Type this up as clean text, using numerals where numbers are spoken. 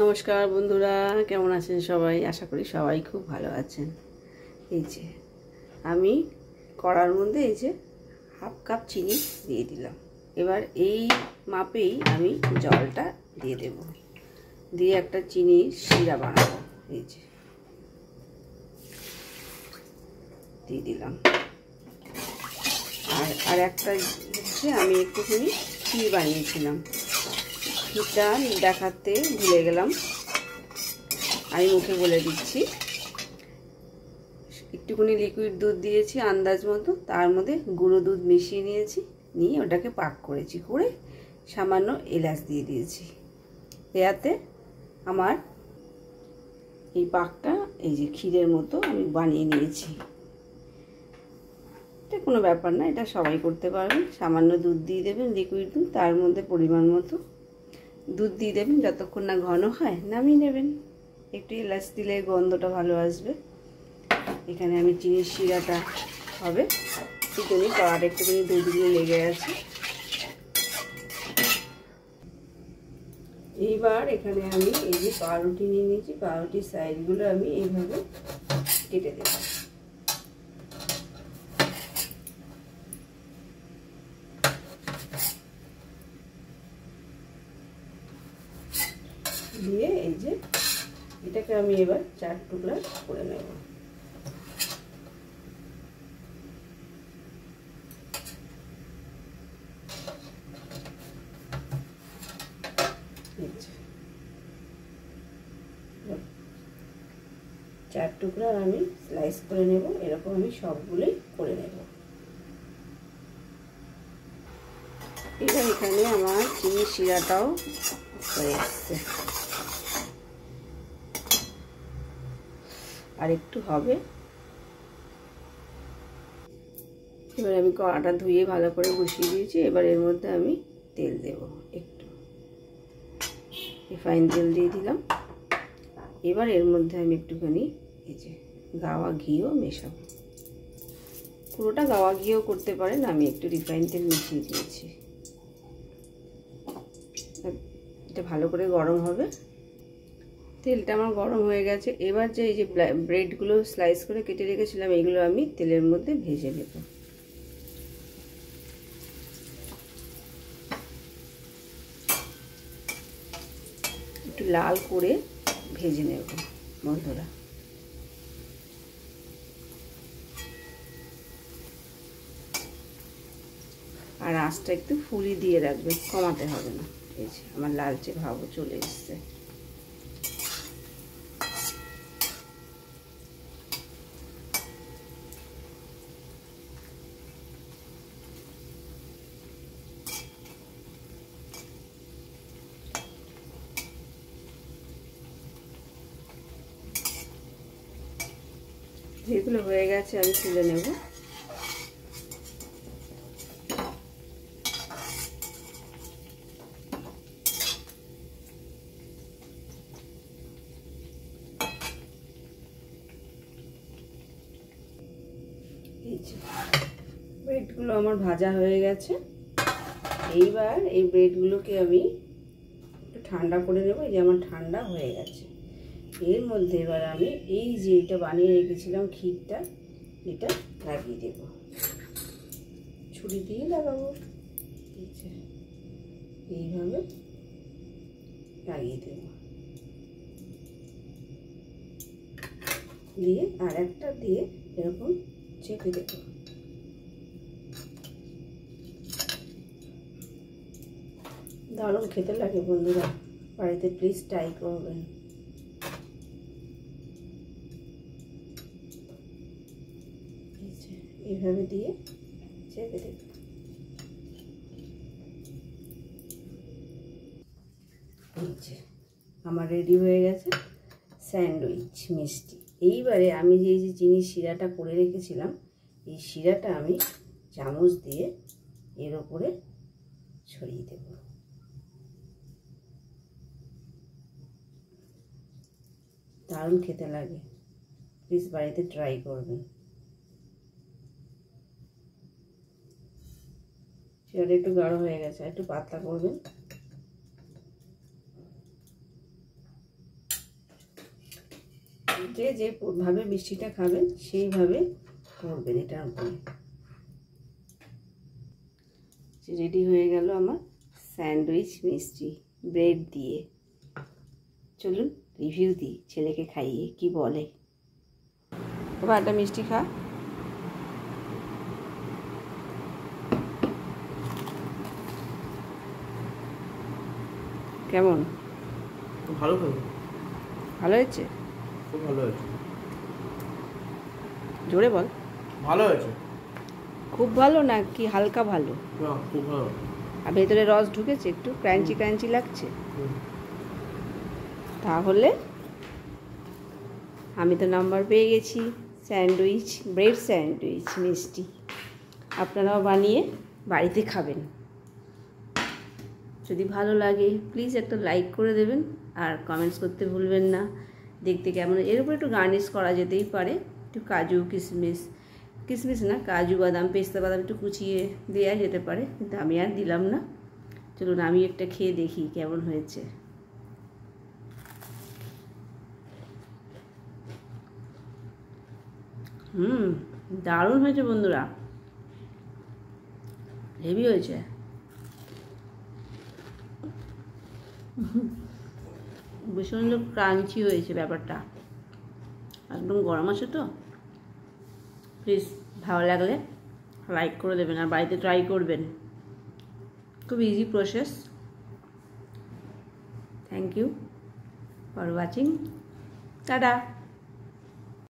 নমস্কার বন্ধুরা, কেমন আছেন সবাই? আশা করি সবাই খুব ভালো আছেন। এই যে আমি কড়ার মধ্যে এই যে হাফ কাপ চিনি দিয়ে দিলাম। এবার এই মাপেই আমি জলটা দিয়ে দেব, দিয়ে একটা চিনির শিরা বানাবো। এই যে দিয়ে দিলাম। আর একটা হচ্ছে আমি একটুখানি ক্ষীর বানিয়েছিলাম, ক্ষীরটা দেখাতে ভুলে গেলাম, আমি মুখে বলে দিচ্ছি। একটুখানি লিকুইড দুধ দিয়েছি আন্দাজ মতো, তার মধ্যে গুঁড়ো দুধ মিশিয়ে নিয়েছি, নিয়ে ওটাকে পাক করেছি, করে সামান্য এলাচ দিয়ে দিয়েছি। এতে আমার এই পাকটা এই যে ক্ষীরের মতো আমি বানিয়ে নিয়েছি। এটা কোনো ব্যাপার না, এটা সবাই করতে পারবেন। সামান্য দুধ দিয়ে দেবেন, লিকুইড দুধ, তার মধ্যে পরিমাণ মতো দুধ দিয়ে দেবেন। যতক্ষণ না ঘন হয় নামিয়ে নেবেন। একটু এলাচ দিলে গন্ধটা ভালো আসবে। এখানে আমি চিনির শিরাটা হবে, সেজন্যই কড়াটা একটুখানি দুধগুলো লেগে আছে। এইবার এখানে আমি এই যে পাউরুটি নিয়ে নিয়েছি, পাউরুটির সাইডগুলো আমি এইভাবে কেটে দেব। দিয়ে এই যে এটাকে আমি এবার 4 টুকরা করে নেব। চার টুকরা আমি স্লাইস করে নেব, এরকম আমি সবগুলোই করে নেব। এবার এখানে আমার চিনির শিরাটাও হয়ে আসছে, আর একটু হবে। এবার আমি কড়াটা ধুয়ে ভালো করে বসিয়ে দিয়েছি। এবার এর মধ্যে আমি তেল দেব, একটু রিফাইন তেল দিয়ে দিলাম। এবার এর মধ্যে আমি একটুখানি এই যে গাওয়া ঘিও মেশাবো। পুরোটা গাওয়া ঘিও করতে পারেন, আমি একটু রিফাইন তেল মিশিয়ে দিয়েছি। এটা ভালো করে গরম হবে। তেলটা আমার গরম হয়ে গেছে। এবার যে এই যে ব্রেডগুলো স্লাইস করে কেটে রেখেছিলাম, এইগুলো আমি তেলের মধ্যে ভেজে নেব। একটু লাল করে ভেজে নেব বন্ধুরা। আর আঁচটা একটু ফুলি দিয়ে রাখবেন, কমাতে হবে না। এই যে আমার লালচে ভাবও চলে এসছে। যেগুলো হয়ে গেছে আমি তুলে নেব। এই যে ব্রেডগুলো আমার ভাজা হয়ে গেছে। এইবার এই ব্রেডগুলোকে আমি একটু ঠান্ডা করে নেব। এই যে আমার ঠান্ডা হয়ে গেছে। এর মধ্যে এবার আমি এই যে এটা বানিয়ে রেখেছিলাম ক্ষীরটা, এটা লাগিয়ে দেব। ছুরি দিয়ে লাগাবো, এইভাবে লাগিয়ে দেব। দিয়ে আর একটা দিয়ে এরকম চেপে দেব। দারুণ খেতে লাগে বন্ধুরা, বাড়িতে প্লিজ ট্রাই করবেন। এইভাবে দিয়ে চেপে দেব। আমার রেডি হয়ে গেছে স্যান্ডউইচ মিষ্টি। এইবারে আমি যে চিনির শিরাটা করে রেখেছিলাম, এই শিরাটা আমি চামচ দিয়ে এর ওপরে ছড়িয়ে দেব। দারুণ খেতে লাগে, প্লিজ বাড়িতে ট্রাই করবেন। শিরাটা একটু গাঢ় হয়ে গেছে, একটু পাতলা করবেন। যে যেভাবে মিষ্টিটা খাবেন সেইভাবে করবেন এটার উপরে। রেডি হয়ে গেল আমার স্যান্ডউইচ মিষ্টি ব্রেড দিয়ে। চলুন রিভিউ দিই ছেলেকে খাইয়ে কি বলে। বাবা একটা মিষ্টি খা। কেমন? ভালো ভালো হয়েছে? খুব ভালো হয়েছে। জোরে বল। ভালো হয়েছে। খুব ভালো না কি হালকা ভালো? খুব ভালো। আর ভেতরে রস ঢুকেছে, একটু ক্রাঞ্চি ক্রাঞ্চি লাগছে। তাহলে আমি তো নাম্বার পেয়ে গেছি। স্যান্ডউইচ ব্রেড স্যান্ডউইচ মিষ্টি আপনারাও বানিয়ে বাড়িতে খাবেন। যদি ভালো লাগে প্লিজ একটা লাইক করে দেবেন আর কমেন্টস করতে ভুলবেন না। দেখতে কেমন, এর উপর একটু গার্নিশ করা যেতেই পারে, একটু কাজু কিশমিশ না, কাজু বাদাম পেস্তা বাদাম একটু কুচিয়ে দেওয়া যেতে পারে, কিন্তু আমি আর দিলাম না। চলুন আমি একটা খেয়ে দেখি কেমন হয়েছে। দারুণ হয়েছে বন্ধুরা, হেভি হয়েছে। ভীষণ ক্রাঞ্চি হয়েছে ব্যাপারটা, একদম গরম আছে তো। প্লিজ ভালো লাগলে লাইক করে দেবেন আর বাড়িতে ট্রাই করবেন, খুব easy process. Thank you for watching, tata.